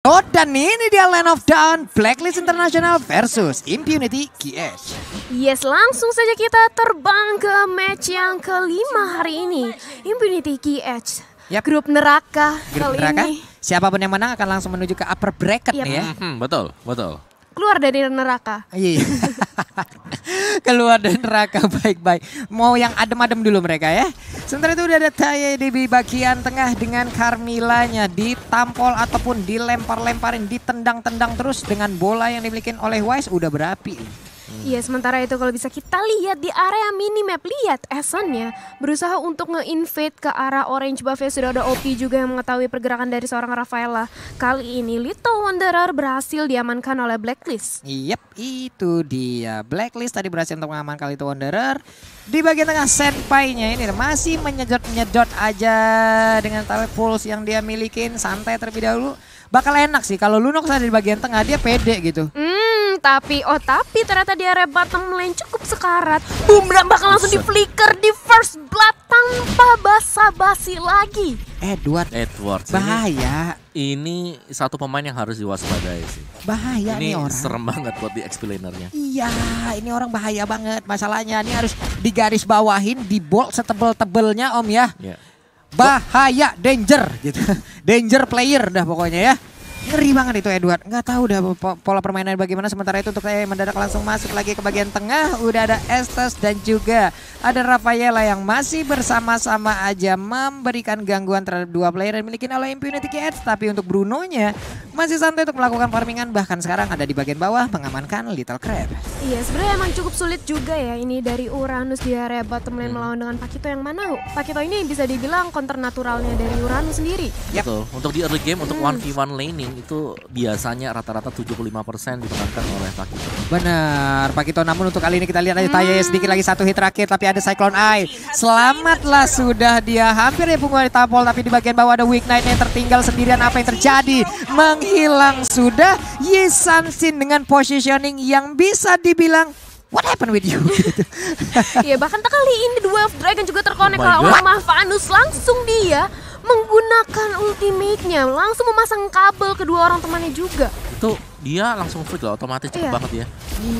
Oh, dan ini dia Land of Dawn, Blacklist International versus Impunity GH. Yes, langsung saja kita terbang ke match yang kelima hari ini. Impunity GH, grup neraka kali ini. Siapapun yang menang akan langsung menuju ke upper bracket nih ya. Betul, betul. Keluar dari neraka. Iya. Keluar dari neraka, baik-baik. Mau yang adem-adem dulu mereka ya. Sementara itu udah ada Taye di bagian tengah dengan Carmillanya ditampol ataupun dilempar-lemparin, ditendang-tendang terus dengan bola yang dimiliki oleh Wise udah berapi. Iya, sementara itu kalau bisa kita lihat di area minimap, lihat Essence-nya berusaha untuk nge-invade ke arah orange buff ya. Sudah ada OP juga yang mengetahui pergerakan dari seorang Rafaela. Kali ini Little Wanderer berhasil diamankan oleh Blacklist. Yep, itu dia. Blacklist tadi berhasil untuk mengamankan Little Wanderer. Di bagian tengah Senpai-nya ini masih menyedot-nyedot aja dengan talent pulse yang dia milikin. Santai terlebih dahulu. Bakal enak sih kalau Lunox ada di bagian tengah, dia pede gitu. Tapi ternyata di area bottom lane cukup sekarat. Boom, dan bakal langsung di flicker di first blood tanpa basa-basi lagi. Edward bahaya. Ini satu pemain yang harus diwaspadai sih. Bahaya nih orang. Ini serem banget buat di explainernya. Iya, ini orang bahaya banget. Masalahnya ini harus digaris bawahin, di bold setebel-tebelnya Om ya. Bahaya, danger gitu. Danger player dah pokoknya ya. Ngeri banget itu Edward. Nggak tahu dah pola permainan bagaimana. Sementara itu untuk mendadak langsung masuk lagi ke bagian tengah. Udah ada Estes dan juga ada Rafaela yang masih bersama-sama aja memberikan gangguan terhadap dua player yang dimiliki oleh Impunity GH. Tapi untuk Bruno-nya masih santai untuk melakukan farmingan. Bahkan sekarang ada di bagian bawah mengamankan Little Crab. Iya, sebenarnya emang cukup sulit juga ya ini dari Uranus di area bottom lane melawan dengan Pakito yang mana Pakito ini bisa dibilang counter naturalnya dari Uranus sendiri. Betul. Untuk di early game untuk 1v1 laning itu biasanya rata-rata 75% dimenangkan oleh Pakito. Benar, Pakito. Namun untuk kali ini kita lihat aja Taye sedikit lagi satu hit terakhir, tapi ada Cyclone Eye. Selamatlah sudah dia, hampir ya punggung ditampol, tapi di bagian bawah ada Weak Knight yang tertinggal sendirian. Apa yang terjadi? Menghilang sudah Yi San-Shin dengan positioning yang bisa dibilang what happened with you? Iya, bahkan kali ini Duel of Dragon juga terkonek oleh Vanus. Langsung dia menggunakan ultimate-nya, langsung memasang kabel kedua orang temannya juga. Itu dia langsung freak loh, otomatis cepet banget ya.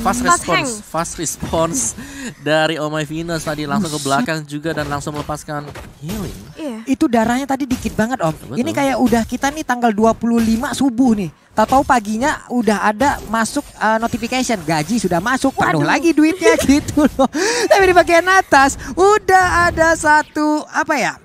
Fast response dari Oh My Venus tadi langsung ke belakang juga dan langsung melepaskan healing. Itu darahnya tadi dikit banget Om. Ini kayak udah kita nih tanggal 25 subuh nih. Tahu paginya udah ada masuk notification, gaji sudah masuk, penuh lagi duitnya gitu loh. Tapi di bagian atas udah ada satu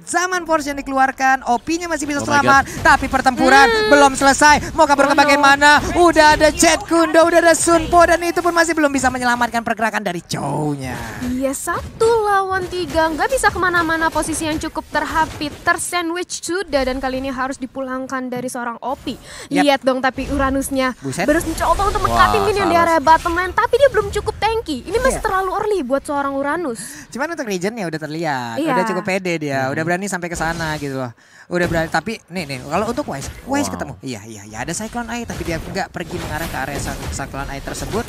Zaman Force yang dikeluarkan, OP-nya masih bisa selamat, tapi pertempuran belum selesai. Mau kabur ke bagian mana? Udah ada Jet Kundo, udah ada Sunpo, dan itu pun masih belum bisa menyelamatkan pergerakan dari Chow-nya. Iya, 1 lawan 3, nggak bisa kemana-mana, posisi yang cukup terhapit, tersandwich sudah, dan kali ini harus dipulangkan dari seorang OP. Lihat dong, tapi Uranusnya terus mencoba untuk meng-cutting minion di area bottom lane, tapi dia belum cukup tanky. Ini masih terlalu early buat seorang Uranus. Cuman untuk regionnya udah terlihat, udah cukup pede dia, udah berani sampai ke sana gitu loh. Udah berani, tapi nih kalau untuk Wise ketemu. Iya ada Cyclone Eye, tapi dia nggak pergi mengarah ke area Cyclone Eye tersebut.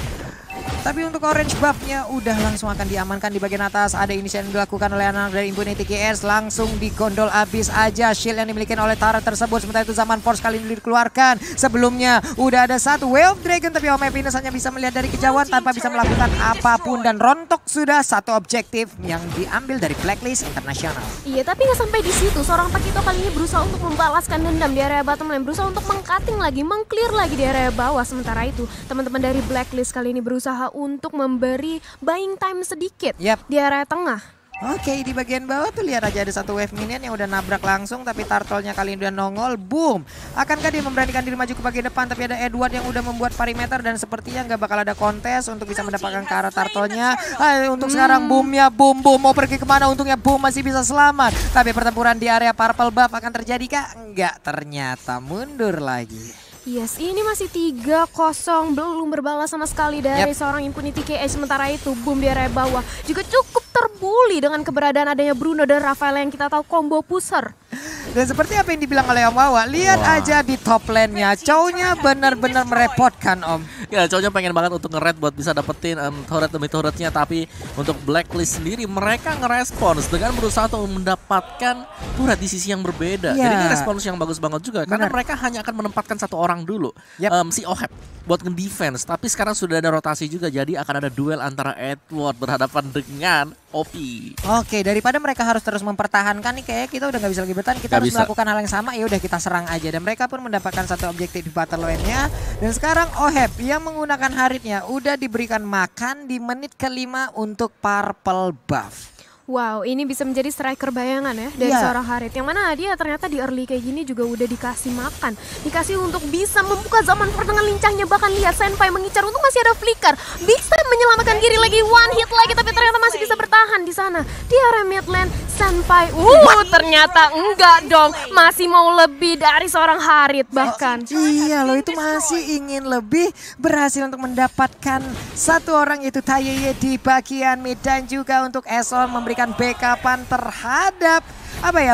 Tapi untuk orange buff-nya udah langsung akan diamankan di bagian atas. Ada inisiatif yang dilakukan oleh anak dari Impunity GH, langsung digondol abis aja shield yang dimiliki oleh Tara tersebut. Sementara itu Zaman Force kali ini dikeluarkan. Sebelumnya udah ada satu Way of Dragon, tapi Oh My Venus hanya bisa melihat dari kejauhan tanpa bisa melakukan apapun. Dan rontok sudah satu objektif yang diambil dari Blacklist International. Iya, tapi nggak sampai di situ. Seorang Pakito kali ini berusaha untuk membalaskan dendam di area bottom lane, berusaha untuk meng-cutting lagi, meng-clear lagi di area bawah. Sementara itu teman-teman dari Blacklist kali ini berusaha untuk memberi buying time sedikit di area tengah. Oke, di bagian bawah tuh lihat aja ada satu wave minion yang udah nabrak langsung, tapi turtle-nya kali ini udah nongol. Boom. Akankah dia memberanikan diri maju ke bagian depan, tapi ada Edward yang udah membuat perimeter dan sepertinya nggak bakal ada kontes untuk bisa mendapatkan ke arah turtle-nya. Untuk sekarang boomnya boom mau pergi kemana? Untungnya boom masih bisa selamat. Tapi pertempuran di area purple buff akan terjadi kah? Enggak, ternyata mundur lagi. Yes, ini masih 3-0, belum berbalas sama sekali dari seorang Impunity GH. Sementara itu boom di area bawah juga cukup terbully dengan keberadaan adanya Bruno dan Rafael yang kita tahu combo pusher. Dan seperti apa yang dibilang oleh Om Wawa, lihat aja di top lane-nya, Chow-nya benar-benar merepotkan Om. Ya, Chow-nya pengen banget untuk nge-red buat bisa dapetin turret demi turretnya, tapi untuk Blacklist sendiri mereka ngerespons dengan berusaha untuk mendapatkan turret di sisi yang berbeda. Jadi ini respons yang bagus banget juga karena mereka hanya akan menempatkan satu orang dulu, si Oheb buat nge-defense. Tapi sekarang sudah ada rotasi juga, jadi akan ada duel antara Edward berhadapan dengan OP. Oke, daripada mereka harus terus mempertahankan nih, kayak kita udah nggak bisa lagi bertahan, kita harus melakukan hal yang sama. Ya udah kita serang aja, dan mereka pun mendapatkan satu objektif di battle lane-nya. Dan sekarang Oheb yang menggunakan Haritnya udah diberikan makan di menit ke-5 untuk purple buff. Wow, ini bisa menjadi striker bayangan ya dari seorang Harit. Yang mana dia ternyata di early kayak gini juga udah dikasih makan. Dikasih untuk bisa membuka zaman dengan lincahnya. Bahkan lihat Senpai mengincar, untuk masih ada flicker. Bisa menyelamatkan diri lagi, one hit lagi. Tapi ternyata masih bisa bertahan di sana. Di area mid lane, Senpai. Ternyata enggak dong. Masih mau lebih dari seorang Harit bahkan. Iya loh, itu masih ingin lebih. Berhasil untuk mendapatkan satu orang, yaitu Taeyeye di bagian mid. Dan juga untuk Esol memberikan backupan terhadap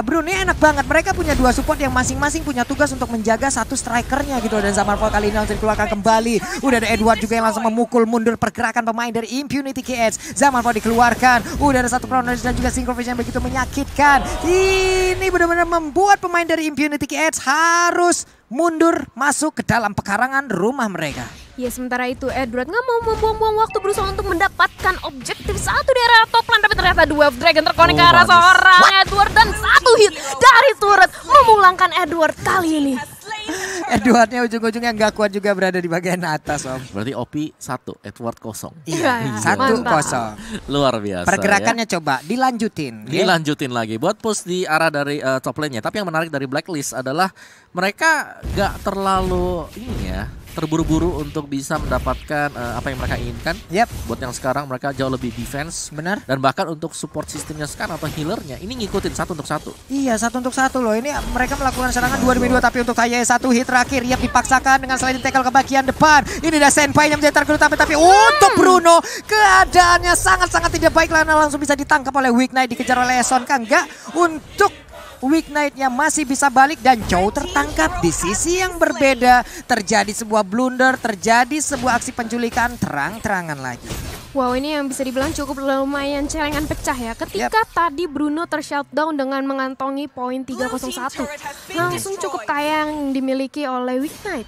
Bruno. Ini enak banget, mereka punya dua support yang masing-masing punya tugas untuk menjaga satu strikernya gitu. Dan Zamanfall kali ini langsung dikeluarkan kembali. Udah ada Edward juga yang langsung memukul mundur pergerakan pemain dari Impunity KH. Zamanfall dikeluarkan, udah ada satu chronology dan juga synchrovision yang begitu menyakitkan. Ini benar-benar membuat pemain dari Impunity KH harus mundur masuk ke dalam pekarangan rumah mereka. Ya, sementara itu Edward nggak mau membuang-buang waktu, berusaha untuk mendapatkan objektif satu di area top lane. Tapi ternyata dua Dragon terkonek ke arah seorang Edward, dan satu hit dari turret memulangkan Edward kali ini. Edwardnya ujung-ujungnya nggak kuat juga berada di bagian atas Om. Berarti OP 1, Edward 0. Iya, 1-0. Luar biasa. Pergerakannya coba dilanjutin. Dilanjutin lagi buat push di arah dari top lane-nya. Tapi yang menarik dari Blacklist adalah mereka nggak terlalu terburu-buru untuk bisa mendapatkan apa yang mereka inginkan. Buat yang sekarang mereka jauh lebih defense. Benar. Dan bahkan untuk support sistemnya sekarang atau healernya ini ngikutin 1 untuk 1. Iya, 1 untuk 1 loh. Ini mereka melakukan serangan 2 demi 2, tapi untuk Taeyeye satu hit terakhir dipaksakan dengan sliding tackle ke bagian depan. Ini ada Senpai yang menjadi target utama, tapi untuk Bruno keadaannya sangat-sangat tidak baik karena langsung bisa ditangkap oleh Weak Knight, dikejar oleh Son Kangga. Untuk Weak Knight-nya masih bisa balik dan Chow tertangkap di sisi yang berbeda. Terjadi sebuah blunder, terjadi sebuah aksi penculikan terang-terangan lagi. Wow, ini yang bisa dibilang cukup lumayan celengan pecah ya. Ketika tadi Bruno tershutdown dengan mengantongi poin 301. Langsung cukup kaya yang dimiliki oleh Weak Knight.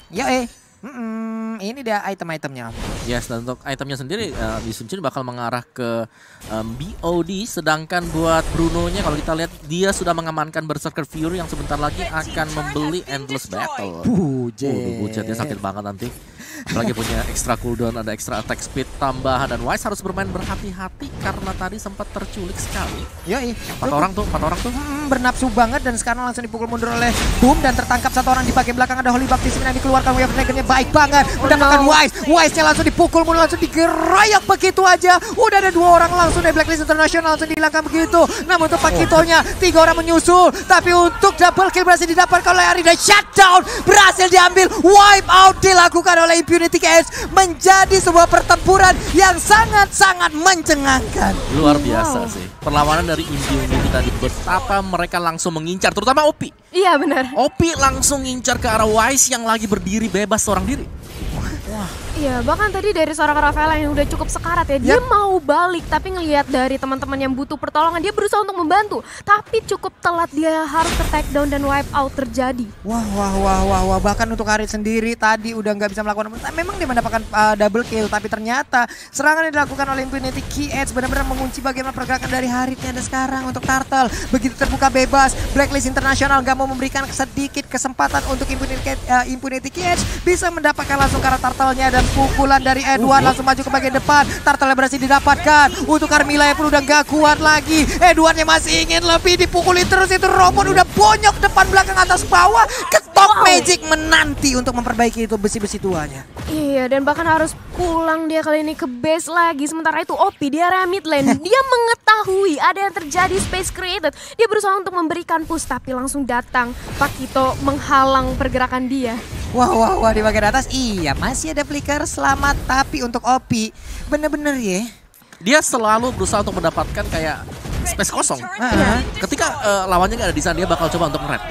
Ini dia item-itemnya. Yes, dan untuk itemnya sendiri diasumsikan bakal mengarah ke BOD. Sedangkan buat Bruno-nya kalau kita lihat dia sudah mengamankan Berserker Fury yang sebentar lagi akan membeli Endless Battle. Bujetnya sakit banget nanti. Apalagi punya extra cooldown, ada extra attack speed tambahan, dan Wise harus bermain berhati-hati karena tadi sempat terculik sekali. Empat orang tuh. Bernafsu banget dan sekarang langsung dipukul mundur oleh Boom dan tertangkap satu orang di bagian belakang. Ada Holy Baptism yang dikeluarkan, Wave Dragon-nya baik banget. Mendapatkan Wise-nya langsung dipukul mundur, langsung digeroyok begitu aja. Udah ada 2 orang langsung dari Blacklist International langsung dihilangkan begitu. Namun untuk Pakitonya 3 orang menyusul, tapi untuk double kill berhasil didapatkan oleh Arida. Shutdown berhasil diambil, wipe out dilakukan oleh Impunity KH. Menjadi sebuah pertempuran yang sangat-sangat mencengangkan. Luar biasa sih perlawanan dari Impunity tadi. Betapa mereka langsung mengincar, terutama OP. Iya benar. OP langsung ngincar ke arah Wise yang lagi berdiri bebas seorang diri. Iya, bahkan tadi dari seorang Rafaela yang udah cukup sekarat ya, dia mau balik tapi ngelihat dari teman-teman yang butuh pertolongan, dia berusaha untuk membantu, tapi cukup telat, dia harus ter-take down dan wipe out terjadi. Wah, bahkan untuk Harit sendiri tadi udah nggak bisa melakukan, memang dia mendapatkan double kill, tapi ternyata serangan yang dilakukan oleh Impunity KH benar-benar mengunci bagaimana pergerakan dari Haritnya. Dan sekarang untuk Turtle begitu terbuka bebas, Blacklist International nggak mau memberikan sedikit kesempatan untuk Impunity KH bisa mendapatkan langsung ke arah Turtle-nya, dan pukulan dari Edward langsung maju ke bagian depan. Turtle berhasil didapatkan. Untuk Carmilla yang pun udah gak kuat lagi. Edwardnya masih ingin lebih, dipukuli terus. Itu robot udah bonyok depan belakang atas bawah. Ketok Magic menanti untuk memperbaiki itu besi-besi tuanya. Iya, dan bahkan harus pulang dia kali ini ke base lagi. Sementara itu OP di area mid lane, dia mengetahui ada yang terjadi space created. Dia berusaha untuk memberikan push, tapi langsung datang Pakito menghalang pergerakan dia. Wah, di bagian atas iya masih ada flicker selamat, tapi untuk OP bener-bener ya. Dia selalu berusaha untuk mendapatkan kayak space kosong. Ketika lawannya nggak ada di sana, dia bakal coba untuk nge-rap.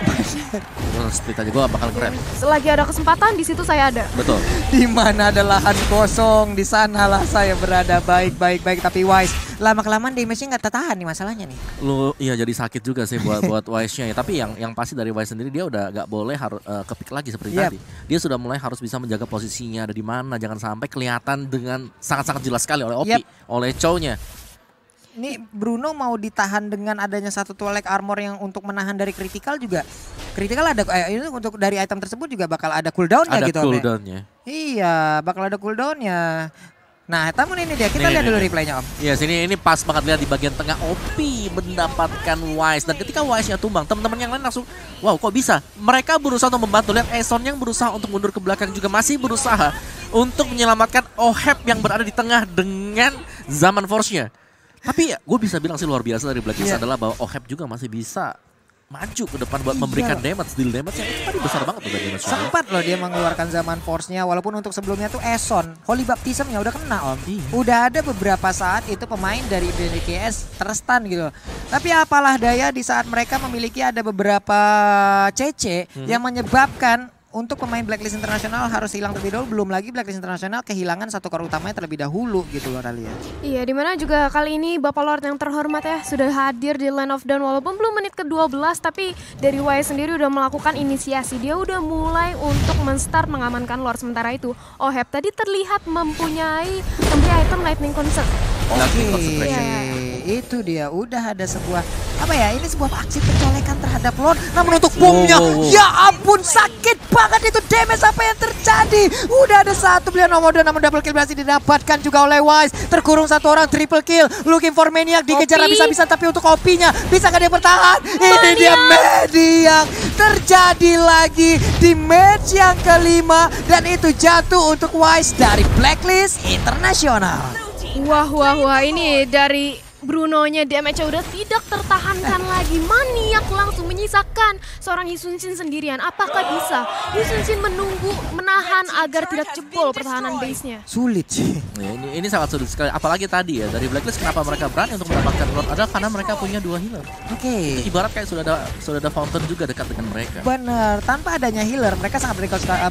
Split aja, gue bakal nge-rap. Selagi ada kesempatan, di situ saya ada. Betul. Di mana ada lahan kosong, di sanalah saya berada. Baik. Tapi Wise, lama-kelamaan damage-nya nggak tertahan nih masalahnya nih. Lu iya jadi sakit juga sih buat Wise-nya ya. Tapi yang pasti dari Wise sendiri dia udah nggak boleh harus kepik lagi seperti tadi. Dia sudah mulai harus bisa menjaga posisinya ada di mana, jangan sampai kelihatan dengan sangat-sangat jelas sekali oleh Opi, oleh Chow-nya. Ini Bruno mau ditahan dengan adanya satu Twilight Armor yang untuk menahan dari critical juga. Critical ada ini untuk dari item tersebut juga bakal ada cooldown-nya gitu. Ada cooldown-nya. Iya, bakal ada cooldown-nya. Nah, namun ini dia, kita lihat dulu replaynya Om. Iya, sini ini pas banget lihat di bagian tengah Opi mendapatkan Wise. Dan ketika Wise-nya tumbang, teman-teman yang lain langsung, wow kok bisa? Mereka berusaha untuk membantu. Lihat Eson yang berusaha untuk mundur ke belakang juga masih berusaha untuk menyelamatkan Oheb yang berada di tengah dengan Zaman Force-nya. Tapi ya, gue bisa bilang sih luar biasa dari Blacklist adalah bahwa Oheb juga masih bisa maju ke depan buat memberikan damage, deal damage yang tadi besar banget tuh damage. Sempat loh dia mengeluarkan Zaman Force-nya walaupun untuk sebelumnya tuh Eson, Holy Baptism-nya udah kena Om. Udah ada beberapa saat itu pemain dari BDKS terstun gitu. Tapi apalah daya di saat mereka memiliki ada beberapa CC yang menyebabkan untuk pemain Blacklist Internasional harus hilang terlebih dahulu. Belum lagi Blacklist Internasional kehilangan satu core utamanya terlebih dahulu gitu loh kalian. Iya, dimana juga kali ini Bapak Lord yang terhormat ya sudah hadir di Land of Dawn walaupun belum menit ke-12, tapi dari Wise sendiri udah melakukan inisiasi. Dia udah mulai untuk men-start mengamankan Lord. Sementara itu Oheb tadi terlihat mempunyai item Lightning Concert. Itu dia udah ada sebuah ini sebuah aksi pencolekan terhadap Lord. Namun untuk boomnya, ya ampun sakit banget itu damage apa yang terjadi. Udah ada satu pilihan nomor 2 namun double kill berhasil didapatkan juga oleh Wise. Terkurung satu orang, triple kill. Looking for Maniac dikejar habis-habisan tapi untuk Opi-nya bisa gak dia bertahan? Ini dia Maniac. Terjadi lagi di match yang kelima dan itu jatuh untuk Wise dari Blacklist Internasional. Wah, ini dari Bruno-nya damage-nya udah tidak tertahankan lagi. Maniak langsung menyisakan seorang Yusun-Shin sendirian. Apakah bisa Yusun-Shin menahan agar tidak jebol pertahanan base-nya? Sulit sih. Ya, ini sangat sulit sekali. Apalagi tadi ya dari Blacklist kenapa mereka berani untuk mendapatkan Lord adalah karena mereka punya 2 healer. Ibarat kayak sudah ada fountain juga dekat dengan mereka. Bener, tanpa adanya healer mereka sangat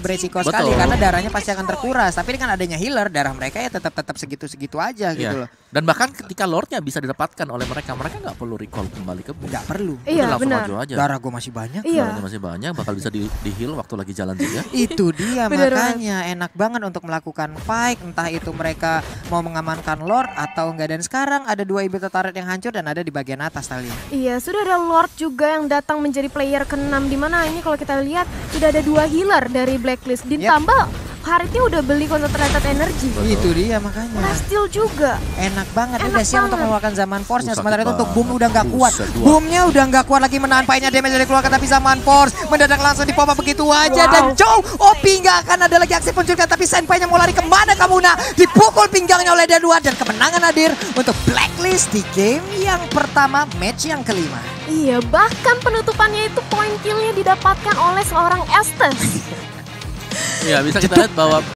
beresiko sekali karena darahnya pasti akan terkuras. Tapi dengan adanya healer darah mereka ya tetap segitu-segitu aja gitu loh. Dan bahkan ketika Lordnya bisa didapatkan oleh mereka nggak perlu recall kembali ke base. Nggak perlu. Iya benar. Darah gue masih banyak. Darahnya masih banyak, bakal bisa di heal waktu lagi jalan juga. Itu dia makanya enak banget untuk melakukan fight. Entah itu mereka mau mengamankan Lord atau enggak. Dan sekarang ada 2 ibu turret yang hancur dan ada di bagian atas tadi. Iya, sudah ada Lord juga yang datang menjadi player ke-6 di mana ini kalau kita lihat sudah ada 2 healer dari Blacklist. Ditambah Haritnya udah beli concentrated energy. Itu dia makanya. Steal juga. Enak banget. Udah siap untuk mengeluarkan Zaman Force-nya. Sementara itu untuk Boom udah nggak kuat. Boomnya udah nggak kuat lagi menahan painnya damage dari keluarga. Tapi Zaman Force mendadak langsung dipop begitu aja. Dan Chow, Opi nggak akan ada lagi aksi penculikan. Tapi Senpai-nya mau lari kemana kamu nak? Dipukul pinggangnya oleh Deadwood. Dan kemenangan hadir untuk Blacklist di game yang pertama match yang kelima. Iya, bahkan penutupannya itu point kill-nya didapatkan oleh seorang Estes. Iya, bisa kita lihat bahwa